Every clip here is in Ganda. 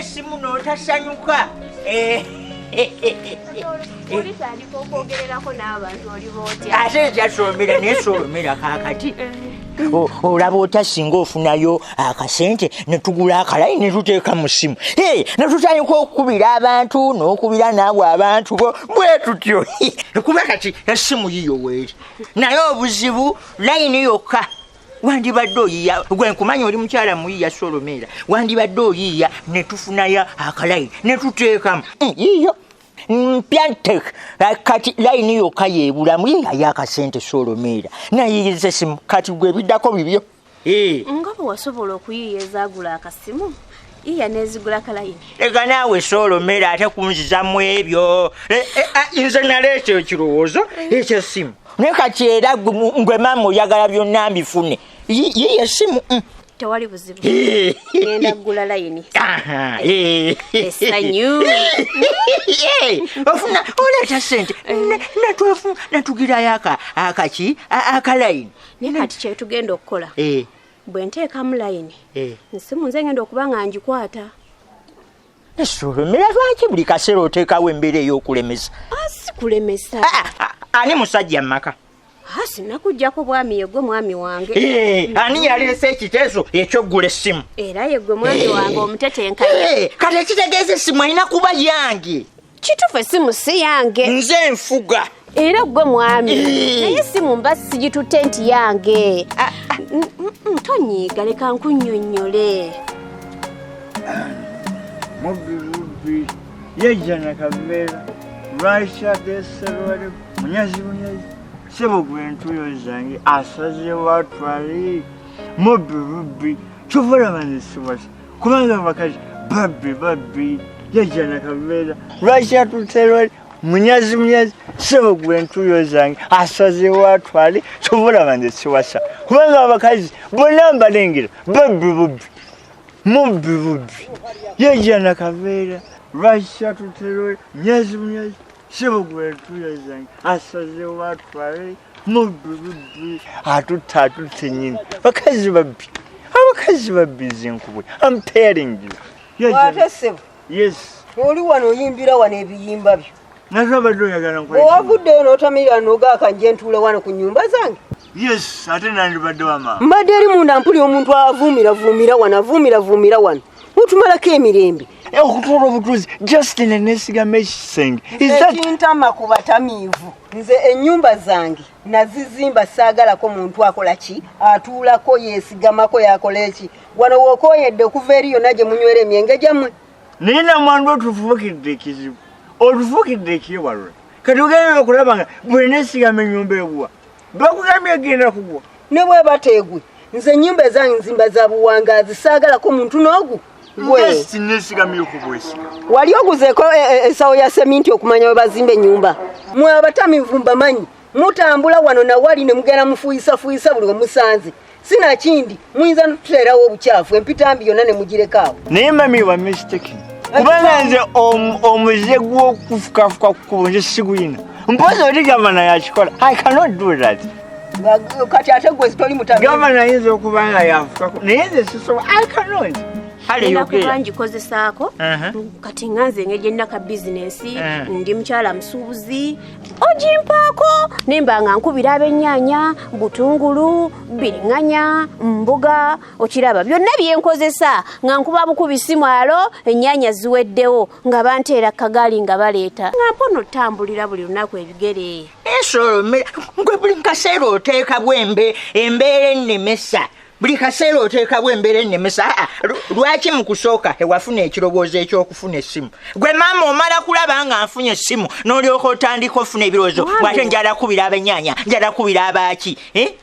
essimu n'otasanyuka. Polisi andiko okwogererako n'abantu oli b'otya. Ate nja Solomera naye Solomera kaakati. Olaba otya singa ofunayo akasente ne tugula akalayi ne tuteeka mu ssimu. Ne tutandika okukubira abantu n'okubira naawe abantu bwe tutyo. Kuba kati essimu yiyo weeri. Naye obuzibu layini yokka. Wandibadde oyiya gwe nkumanya oli mukyala muyiya Solomera. Wandibadde oyiya ne tufunayo akalayi ne tuteekamu. Yiyo. Mpiantek kati layini yokka yeebulamu yiyayo akasente Solomera. Nayiyiza essimu kati gwe biddako bibyo. Nga bwe wasobola okuyiiya ezaagula akasimu iya n'ezigula akalayini. Ega naawe Solomera ate kunzizamu ebyo. Nze naleeta ekirowoozo eky'essimu. Naye kati era gwe maama oyagala byonna mbifune. Yiiya essimu. Tewali buzibu. Ngenda kugula layini. Essanyu. Ofuna oleeta ssente natugirayo akalayini. Naye kati kye tugenda okukola. Bwe nteekamu layini. Essimu nze ngenda okuba nga ngikwata. Solomera lwaki buli kaseera oteekawo embeera ey'okulemesa? Si kulemesa. Ani musajja mmaka? Sinakuggyako bwami ye gwe mwami wange. Ani yaleese ekiteeso eky'oggula essimu? Era ye gwe mwami wange omutetenkanye. Kati ekitegeeza essimu alina kuba yange. Kituufu essimu si yange. Nze nfuga. Era gwe mwami. Naye essimu mba sigitutte nti yange. Tonyiiga leka nkunnyonnyole. Mubbi yejjana kabeera lwakya deserwale munyazi sebo gwentuyo zange asazeewo atwale mubbi kyovula banesibasa kubanga bakazi babbi yejjana kabeera lwakya tuterwale munyazi sebo gwentuyo zange asazeewo atwale kyovula banesibasa kubanga abakazi bonna mbalengera babbi mubbi yejjana kabeera lwakya tuterwale munyazi sebo gwentuyo zange asazeewo atwale mubbi atutte nyini abakazi babbi zinkubwe. I'm telling you. Ate sebo. Yes. Oli wano oyimbira wano ebiyimba byo. Nazabadde oyagala nkola. Owavuddeyo n'otamirira n'ogaaka nje ntuule wano ku nnyumba zange. Yes, ate nandibadde wamaama. Mbadde eri munda mpuli omuntu avuumira wano. Mutumalako emirembe. Okutuula obutuuzi Justin eneesigama ekisenge. Ekintama ku batamiivu. Nze ennyumba zange nazizimba saagalako muntu akola ki? Atuulako yeesigamako yakola eki? Wano w'okooyedde okuva eri yonna gye munywera emyenge gyammwe. Naye namwandu otufubukidde ekizibu. Otufukidde ekyewalula. Kati ogenda okulaba nga bwe neesigama ennyumba eguwa. Bakugambye egenda kugwa. Ne bwe bateegwe. Nze ennyumba ezange nzimba za buwangaazi saagalako muntu n'ogu. Yes, nesigamye kubwesiga. Wali oguzeeko esawo ya seminti okumanya we bazimba ennyumba. Mwe abatamiivu mbamanyi. Mutambula wano na wali ne mugenda mufuuyisa buli we musanze. Sina kindi muyinza n'otuteerawo obukyafu empitambi yonna ne mugirekaawo. Naye mami wa mistake. Kubanga nze omuze gw'okufukafuka ku kkubo nze siguyina. Mpoza oti gavana yakikola. I cannot do that. Kati ate gwe toli mutamiivu. Gavana ayinza okuba nga yafukaku naye nze sisobola. I cannot. Kuba ngikozesaako kati nga nze ng'egye ka bizinensi ndi mukyala musuubuzi ogimpaako nemba nga nkubira ab'ennyaanya butungulu biriŋŋanya mbuga okiraba byonna byenkozesa nga nkuba bukubisi mwalo ennyaanya ziweddewo nga banteera kagaali nga baleeta nga mpono otambulira buli lunaku ebigere. Solomera gwe buli kaseera oteeka bwembe embeera ennemesa. Buli kaseera oteekawo embeera ennemesa. Lwaki mu kusooka ewafuna ekirowoozo eky'okufuna essimu? Gwe maama omala kulaba nga nfunye essimu n'olyoka otandika ofuna ebirowoozo ate njala kubira ab'ennyaanya njala kubira abaaki.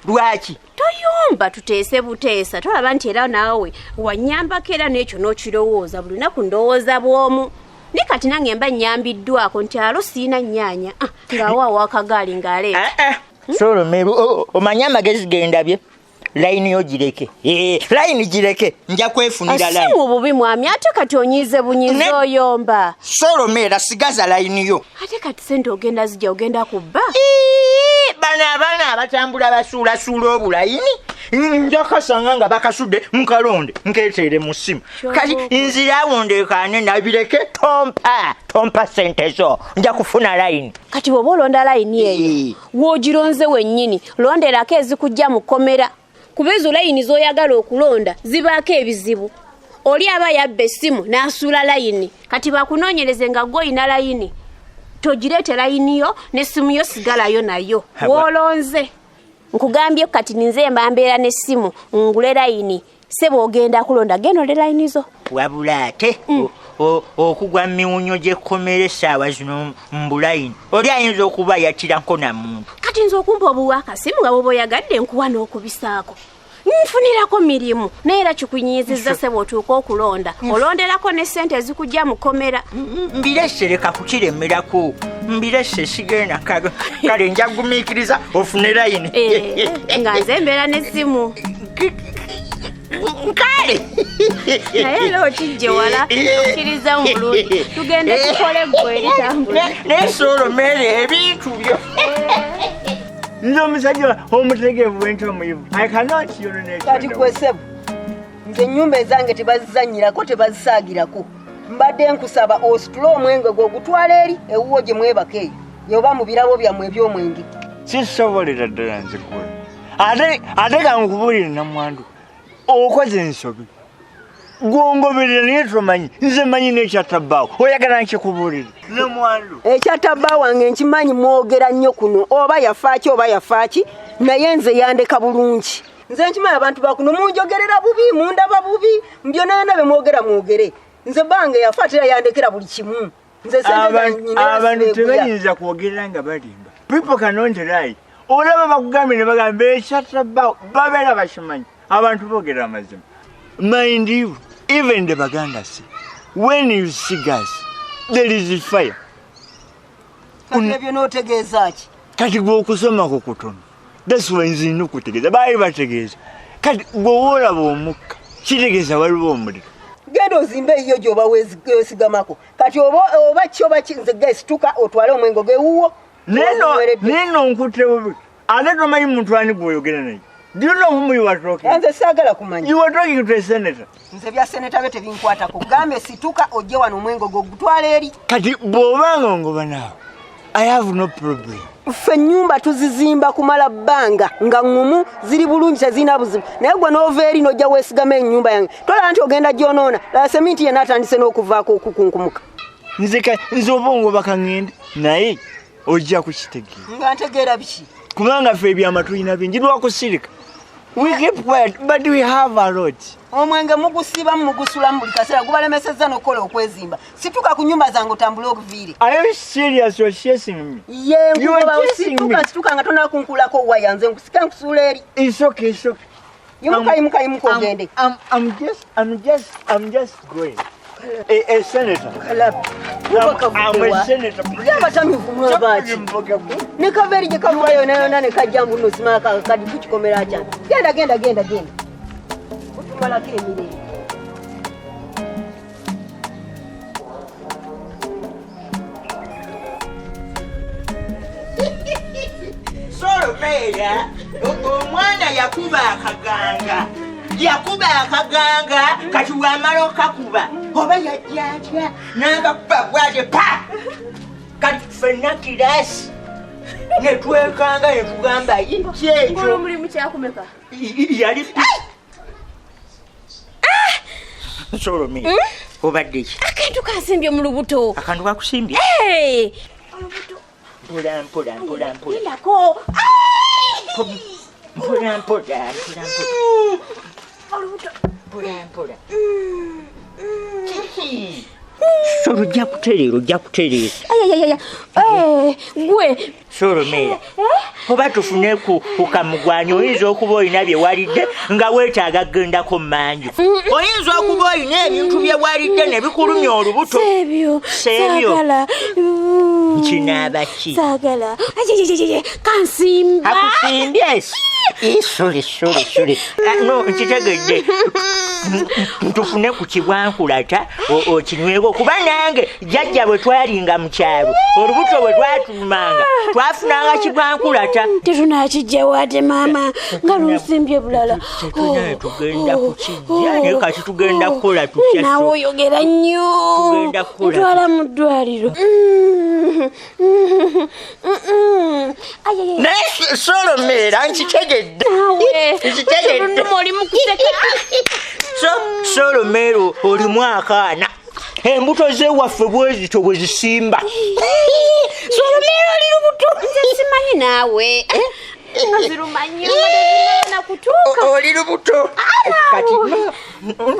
Lwaki? Toyomba tuteese buteesa tolaba nti era naawe wannyambako era n'ekyo n'okirowooza buli lunaku ndowooza bw'omu. Ni kati nange mba nnyambiddwako nti alo siina nnyaanya ng'awaawo akagaali ng'aleeta. Solomera omanye amagezi gendabye. Layini yo gireke. Layini gireke. Nja kwefunira layini. Asimu bubi mwami ate kati onyize bunyize oyomba. Solomera sigaza layini yo. Ate kati sente ogenda zijja ogenda kubba. Bana abaana abatambula basuula obulayini. njakasanga nga bakasudde mukalonde nkeetere mu ssimu kati nzirawondekane nabireke tompa sente zo nja kufuna layini kati bw'oba olonda layini eyo w'ogironze wennyini londerako ezikujja mu kkomera kuba ezo layini z'oyagala okulonda zibaako ebizibu oli aba yabba essimu n'asuula layini kati bakunoonyereze nga gw'olina layini togireete layini yo n'essimu yo sigalayo nayo w'olonze nkugambye kati ninze mbambeera n'essimu ngule layini se bw'ogenda kulonda genda ole layini zo wabula ate okugwa mu miwunyo gy'ekkomera essaawa zino mbulayini oli ayinza okuba yatirako na muntu kati nze okumpa obuwa akasimu nga bwoba oyagadde nkuwa n'okubisaako nfunirako mirimu naye era kikunyiizizza se bw'otuuka okulonda olonderako ne ssente ezikujja mu kkomera mbirese leka kukiremerako mbirese sigenda kale njagumiikiriza ofune layini nga nze mbeera n'essimu kale naye era okijje wala okkiriza mu bulungi tugende tukole gwe eritambula nesolomere ebintu byo nze omusajja omutegeevu wentomuyivu kati kwesebu nze ennyumba ezange tebazizanyirako tebazisaagirako mbadde nkusaba ositule omwenge gwe ogutwala eri ewuwo gye mwebaka eyo yoba mu birabo byammwe eby'omwenge sisobolera ddala nzikula ate kankubuulire namwandu okoze ensobi gwongoberera naye tomanyi nze manyi n'ekyatabbaawo oyagala nkikubuulire namwandu ekyatabbaawo wange nkimanyi mwogera nnyo kuno oba yafaaki oba yafaaki naye nze yandeka bulungi nze nkimanyi abantu bakuno munjogerera bubi mundaba bubi mbyonayona be mwogere nze bange yafa tera yandekera buli kimu nze abantu tebayinza kwogerera nga balimba people cannot lie olaba bakugambye ne bagamba ekyatabbaawo babeera bakimanyi abantu boogera amazima mind you even the Baganda say when you see gas there is fire ebyo n'otegeeza ki kati gwe okusomako kutono that's why nze nina okutegeeza baali bategeeza kati gwe woolaba omukka kitegeeza waliwo omuliro genda ozimba eyiyo gyoba weesigamako kati oba kyoba nze gesituka otwale omwengo gewuwo neno nkutte bubi ate tomanyi muntu ani gweoyogera naye do you know whom you are talking? Nze saagala kumanya. You are talking to a senator. Nze bya senator byo tebinkwatako. Gambe situka ojje wano omwengo gutwala eri. Kati bw'obanga ngoba naawe I have no problem. Ffe ennyumba tuzizimba kumala bbanga nga ngumu ziri bulungi tezirina buzibu naye gwe n'ova eri n'ojja weesigama ennyumba yange tolaba nti ogenda gyonoona laba seminti yenna atandise n'okuvaako okukunkumuka. Nze oba ngoba kaŋŋende naye ojja kukitegeera. Nga ntegeera biki? Kubanga ffe ebyama tulina bingi lwakusirika. We keep quiet, but we have a lot. Omwenge mugusibamu mugusulamu buli kaseera gubalemesezza n'okukola okwezimba. Situka ku nnyumba zange otambule okuviire. Are you serious? You're chasing me. Yeah, you are chasing me. Situka nga tonala kunkulako waya nze nkusika nkusuula eri. It's okay, it's okay. Yimuka ogende. I'm just going. A senator. I'm a senator. Yabatamivu mwabaaki. Ne kaveri gye kavugayo nayona ne kajja mbuno simaka kadi kukikomera kya. Genda. Otumalako emirembe. Solomeera omwana yakuba akaganga kati wamala okakuba oba yajja atya n'agakuba bwate pa kati ffenna kirasi ne twekanga ne tugamba Ngolo mulimu kyakumeka. yali Solomeera obadde ki Akantu kansimbye mu lubuto. akantu kakusimbye Olubuto. mpola Ndako. mpola solo ojja kutereera Gwe. Solomeera oba tufune ku kamugwanyi oyinza okuba olina bye walidde nga weetaaga kgendako mmanju oyinza okuba olina ebintu bye walidde ne bikulumya olubuto Seebyo. Nkinaaba ki Saagala. Kansimba. akusimbye sole no nkitegedde tufune ku kibwankulata okinyweko kuba nange jjajja bwe twalinga mu kyalo olubuto bwe twatulumanga twafunanga kigwankulata tetunakijjawo ate maama nga nonsimbye bulala naye tugenda kukijja naye kati tugenda kukola tutya nawe oyogera nnyo tugenda kukola ntwala mu ddwaliro naye Solomera nkitegedde oli mukuseka Solomera olimu akaana embuto zewaffe bwezito bwe zisimba Solomera oli lubuto nze simanyi naawe nga zirumanya nakutuuka oli lubuto kati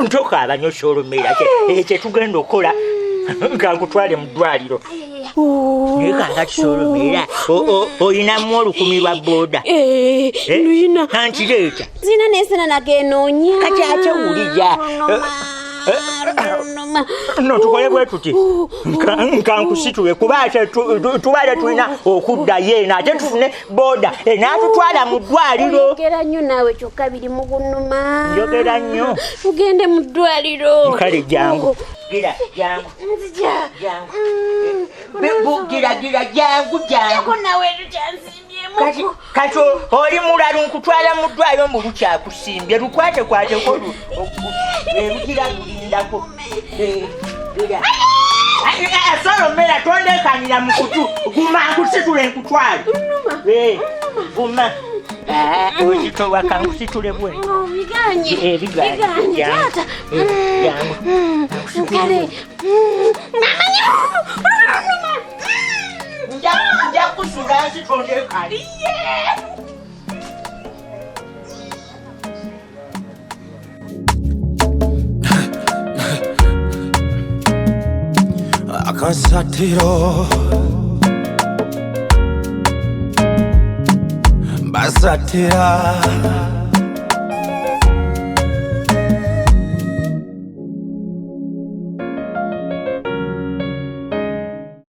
ntokaaba nnyo Solomera kyetugenda okukola nga nkutwale mu ddwaliro naye kakati Solomera olinamu olukumi lwa booda luyina nankireeta zina nesena nagenoonya kati ate wulira no tukole bwe tuti nkankusitule kuba ate tubale tulina okuddayo eno ate tufune booda naatutwala mu ddwaliro njogera nnyo naawe kyokka biri mu kunuma njogera nnyo tugende mu ddwaliro kale jangu gira jangu nzija gira jangu jangu nawe tukyansimbyemu kati oli mulalu nkutwala mu ddwaliro mbu lukyakusimbye lukwatekwateko lugira lulindako Solomera tondekanira mu kutu guma nkusitule nkutwale guma ozitowa kankusitule bwe biganye taata nkale nja kusula nsi tondekani AKASATTIRO basatira